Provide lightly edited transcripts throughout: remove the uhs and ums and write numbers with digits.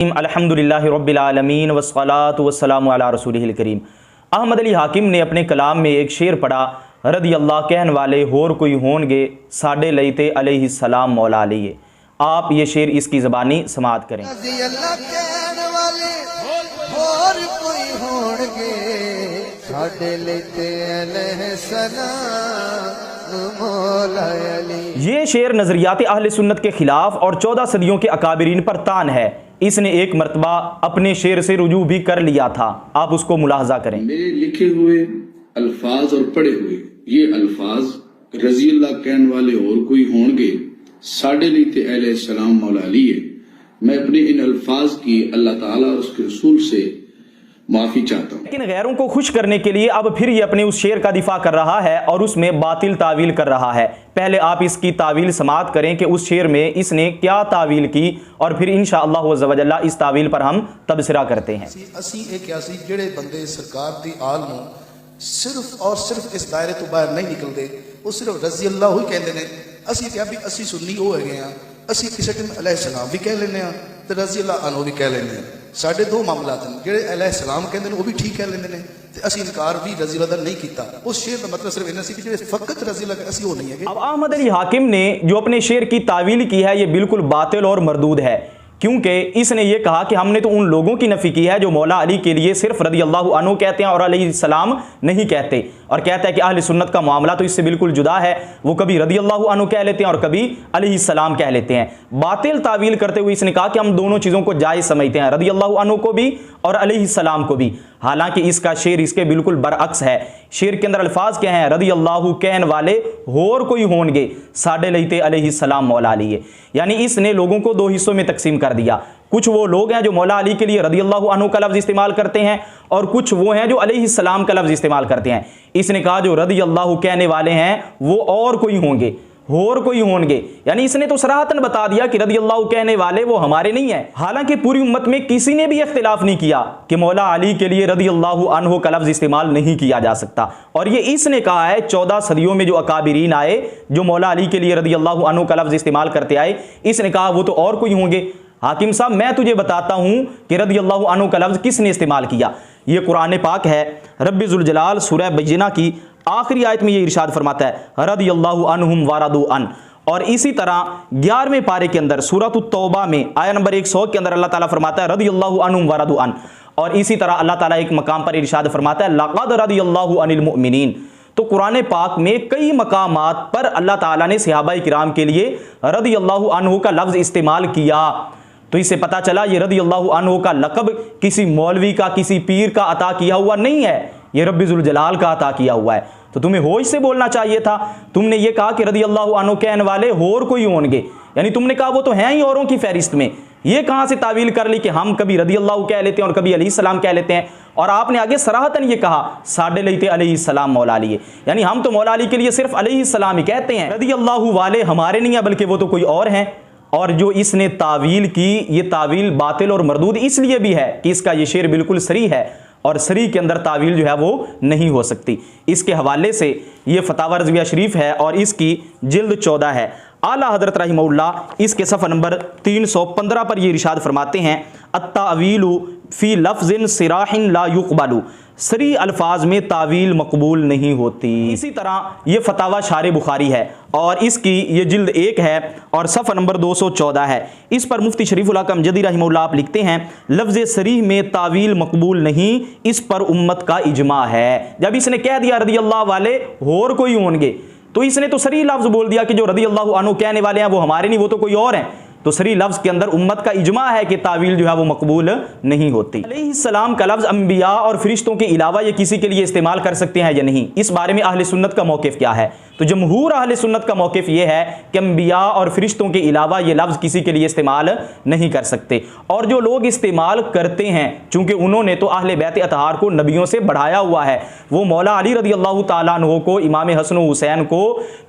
अल्हम्दुलिल्लाहि रब्बिल आलमीन वस्सलातु वस्सलामु अला रसूलिहिल करीम। अहमद अली हाकिम ने अपने कलाम में एक शेर पढ़ा, रदी अल्लाह कहन वाले होर कोई होनगे साडे लईते अलैहिस्सलाम मौला अली। आप ये शेर इसकी ज़बानी समाअत करें। ये शेर नजरियात अहले सुन्नत के खिलाफ और 14 सदियों के अकाबिरीन पर तान है। इसने एक मर्तबा अपने शेर से रुजू भी कर लिया था, आप उसको मुलाहजा करें। मेरे लिखे हुए अल्फाज और पढ़े हुए ये अल्फाज रजी अल्लाह कहने वाले और कोई होंगे साडे लीते अलैहिस्सलाम मौला अली है। मैं अपने इन अल्फाज की अल्लाह ताला और उसके रसूल से माफी चाहता हूँ। लेकिन गैरों को खुश करने के लिए अब फिर ये अपने उस शेर का दिफा कर रहा है और उसमें बातिल तावील कर रहा है। पहले आप इसकी तावील समाअत करें कि उस शेर में इसने क्या तावील की और फिर इंशाअल्लाह अज़्ज़ व जल्ला इस तावील पर हम तबसरा करते हैं। ਅਸੀਂ ਇਹ ਕਿਹਾ ਸੀ ਜਿਹੜੇ ਬੰਦੇ ਸਰਕਾਰ ਦੀ ਆਲ ਨੂੰ ਸਿਰਫ ਔਰ ਸਿਰਫ ਇਸ ਦਾਇਰੇ ਤੋਂ ਬਾਹਰ ਨਹੀਂ ਨਿਕਲਦੇ ਉਹ ਸਿਰਫ ਰਜ਼ੀ ਅੱਲਾਹ ਹੀ ਕਹਿੰਦੇ ਨੇ। ਅਸੀਂ ਕਿਹਾ ਵੀ ਅਸੀਂ ਸੁन्नी ਉਹ ਹੈਗੇ ਆ, ਅਸੀਂ ਕਿਸੇ ਟਾਈਮ अलैहिस्सलाम ਵੀ ਕਹਿ ਲੈਂਦੇ ਆ ਤੇ रज़ी अल्लाह अन्हु भी कह ਲੈਂਦੇ ਆ। साढ़े दो मामलात हैं, जेड़े अलैहिस्सलाम कहते हैं वो भी ठीक कह लेंदे ने ते असीं इनकार भी रज़ी अल्लाह दा नहीं कीता। उस शेर का मतलब सिर्फ इन्ना सी कि जेड़े फकत रज़ी अल्लाह असीं वो नहीं है। अब अहमद अली हाकिम ने जो अपने शेर की तावील की है ये बिल्कुल बातिल और मरदूद है, क्योंकि इसने ये कहा कि हमने तो उन लोगों की नफ़ी की है जो मौला अली के लिए सिर्फ रज़ी अल्लाह अन्हु कहते हैं और अलैहिस्सलाम नहीं कहते, और कहता है कि अहले सुन्नत का मामला तो इससे बिल्कुल जुदा है, वो कभी रज़ी अल्लाह अन्हु कह लेते हैं और कभी अलैहिस्सलाम कह लेते हैं। बातिल तावील करते हुए इसने कहा कि हम दोनों चीज़ों को जायज़ समझते हैं, रज़ी अल्लाह अन्हु को भी और अलैहिस्सलाम को भी। हालांकि इसका शेर इसके बिल्कुल बरअक्स है। शेर के अंदर अल्फाज क्या हैं, रज़ी अल्लाह कहन वाले होर कोई होनगे साडे लईते अलैहिस्सलाम मौला अली। यानी इसने लोगों को दो हिस्सों में तकसीम कर दिया। कुछ वो लोग हैं जो मौला अली के लिए रज़ी अल्लाह अन्हु का लफ्ज़ इस्तेमाल करते हैं और कुछ वो हैं जो अलैहिस्सलाम का लफ्ज़ इस्तेमाल करते हैं। इसने कहा जो रज़ी अल्लाह कहने वाले हैं वो और कोई होंगे, होर कोई होंगे, यानी इसने तो सराहतन बता दिया कि रज़ी अल्लाह कहने वाले वो हमारे नहीं है। हालांकि पूरी उम्मत में किसी ने भी इख्तिलाफ नहीं किया कि मौला अली के लिए रज़ी अल्लाह अन्हु का लफ्ज़ इस्तेमाल नहीं किया जा सकता, और ये इसने कहा है 14 सदियों में जो अकाबिरीन आए जो मौला अली के लिए रज़ी अल्लाह अन्हु का लफ्ज़ इस्तेमाल करते आए, इसने कहा वो तो और कोई होंगे। हाकिम साहब मैं तुझे बताता हूं कि रज़ी अल्लाह अन्हु का लफ्ज़ किसने इस्तेमाल किया। ये कुरान पाक है, रब्बी ज़ुल जलाल सूरह बय्यिना की आखिरी आयत में ये इरशाद फरमाता है रज़ी अल्लाह अन्हुम वरदू अन। और इसी तरह 11वें पारे के अंदर सूरत तौबा में आया नंबर 100 के अंदर अल्लाह ताला फरमाता है रज़ी अल्लाह अन्हुम वरदू अन। और इसी तरह अल्लाह ताला एक मकाम पर इरशाद फरमाता है लक़द रज़ी अल्लाहु अनिल मुमिनीन। तो कुरान पाक में कई मकामात पर अल्लाह ताला ने सहाबाए किराम के लिए रज़ी अल्लाह अन्हु का लफ्ज़ इस्तेमाल किया। तो इससे पता चला ये रज़ी अल्लाह अन्हु का लक़ब किसी मौलवी का किसी पीर का अता किया हुआ नहीं है, ये रब्बी ज़ुल जलाल का अता किया हुआ है। तो तुम्हें होश से बोलना चाहिए था। तुमने ये कहा कि रज़ी अल्लाह अन्हु कहने वाले होर कोई होंगे, यानी तुमने कहा वो तो हैं ही औरों की फहरिस्त में। ये कहां से तावील कर ली कि हम कभी रज़ी अल्लाह कह लेते हैं और कभी अलैहिस्सलाम कह लेते हैं। और आपने आगे सराहतन ये कहा साडे लईते अलैहिस्सलाम मौला अली, यानी हम तो मौला अली के लिए सिर्फ अलैहिस्सलाम ही कहते हैं, रज़ी अल्लाह वाले हमारे नहीं है बल्कि वो तो कोई और हैं। और जो इसने तावील की ये तावील बातिल और मरदूद इसलिए भी है कि इसका ये शेर बिल्कुल सरी है और सरी के अंदर तावील जो है वो नहीं हो सकती। इसके हवाले से ये फतावा रज़विया शरीफ है और इसकी जिल्द 14 है। आला हज़रत रहिमहुल्लाह इसके सफ़ा नंबर 315 पर ये इरशाद फरमाते हैं अत्तावीलु फ़ी लफ्ज़िन सिराहिन ला युक़बलु, सरी अल्फाज में तावील मकबूल नहीं होती। इसी तरह ये फतावा शारे बुखारी है और इसकी ये जिल्द 1 है और सफ़ा नंबर 214 है। इस पर मुफ्ती शरीफुल हक़म जदी रहमहुल्लाह आप लिखते हैं लफ्ज़ सरीह में तावील मकबूल नहीं, इस पर उम्मत का इजमा है। जब इसने कह दिया रज़ी अल्लाह वाले होर कोई होंगे तो इसने तो सरी लफ्ज़ बोल दिया कि जो रज़ी अल्लाह अन्हु कहने वाले हैं वो हमारे नहीं, वो तो कोई और हैं। तो सरी लफ्ज़ के अंदर उम्मत का इजमा है कि तावील जो है वो मकबूल नहीं होती। अलैहिस्सलाम का लफ्ज़ अंबिया और फरिश्तों के अलावा ये किसी के लिए इस्तेमाल कर सकते हैं या नहीं, इस बारे में अहले सुन्नत का मौक़िफ़ क्या है। तो जमहूर अहले सुन्नत का मौक़िफ़ ये है कि अंबिया और फरिश्तों के अलावा ये लफ्ज़ किसी के लिए इस्तेमाल नहीं कर सकते। और जो लोग इस्तेमाल करते हैं चूँकि उन्होंने तो अहले बैत अतहार को नबियों से बढ़ाया हुआ है, वो मौला अली रज़ी अल्लाह ताला अन्हु को, इमाम हसन व हुसैन को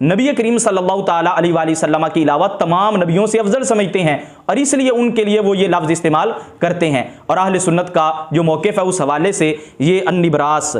नबी करीम सल्लल्लाहु ताला अलैहि वसल्लम के अलावा तमाम नबियों से अफजल समझते हैं और इसलिए उनके लिए वो ये लफ्ज़ इस्तेमाल करते हैं। और अहले सुन्नत का जो मौक़िफ़ है उस हवाले से ये अन्निब्रास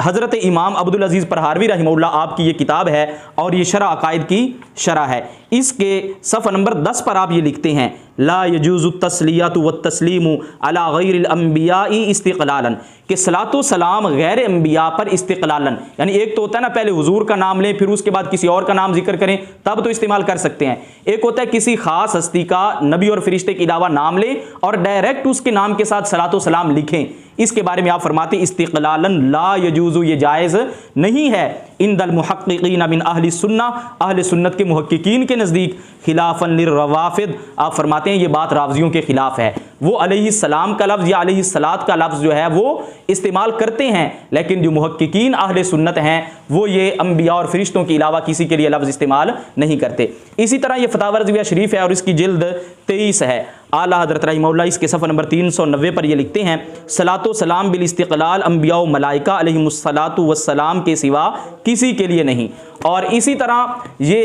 हज़रत इमाम अब्दुल अज़ीज़ परहारवी रहमहुल्लाह आपकी ये किताब है और ये शरह अक़ाइद की शरह है। इसके सफ़ा नंबर 10 पर आप ये लिखते हैं, ला यजूज़ु तस्लियतु व तस्लीमु अला गैरिल अंबियाई इस्तिक़लालन, कि सलातो सलाम गैर अंबिया पर इस्तिक़लालन, यानी एक तो होता है ना पहले हुजूर का नाम लें फिर उसके बाद किसी और का नाम जिक्र करें तब तो इस्तेमाल कर सकते हैं, एक होता है किसी खास हस्ती का नबी और फरिश्ते के अलावा नाम लें और डायरेक्ट उसके नाम के साथ सलातो सलाम लिखें। इसके बारे में आप फरमाते इस्तिक़लालन ला यजूज़ु, ये जायज़ नहीं है। इंदल मुहक्किकीन मिन अहली सुन्ना, अहले सुन्नत के मुहक्किकीन के नज़दीक, खिलाफन लिर्रवाफिद, आप फरमाते हैं ये बात रावजियों के खिलाफ है। वो अलैहिस्सलाम का लफ्ज़ या अलैहिस्सलात का लफ्ज़ जो है वो इस्तेमाल करते हैं, लेकिन जो मुहक्किकीन अहले सुन्नत हैं वो ये अंबिया और फरिश्तों के अलावा किसी के लिए लफ्ज़ इस्तेमाल नहीं करते। इसी तरह ये फतावा रज़विया शरीफ है और इसकी जिल्द 23 है। आला हज़रत रहिमहुल्लाह इसके सफ़ा नंबर 390 पर ये लिखते हैं, सलातो सलाम बिल इस्तिक़लाल अंबिया व मलाइका अलैहिमुस्सलातु वस्सलाम के सिवा किसी के लिए नहीं। और इसी तरह ये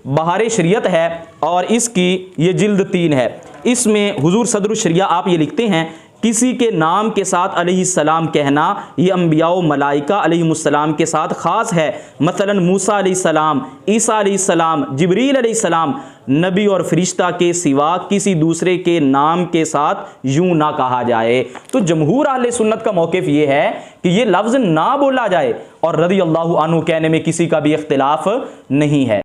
बहार शरीयत है और इसकी ये जिल्द 3 है। इसमें हुजूर सदरुल शरिया आप ये लिखते हैं, किसी के नाम के साथ अलैहिस्सलाम कहना ये अंबिया व मलाइका अलैहिमुस्सलाम के साथ ख़ास है। मसलन मूसा अलैहिस्सलाम, ईसा अलैहिस्सलाम, जिब्रील अलैहिस्सलाम, नबी और फरिश्ता के सिवा किसी दूसरे के नाम के साथ यूं ना कहा जाए। तो जमहूर अहले सुन्नत का मौक़िफ़ ये है कि ये लफ्ज़ ना बोला जाए और रज़ियल्लाहु अन्हु कहने में किसी का भी इख्तिलाफ नहीं है।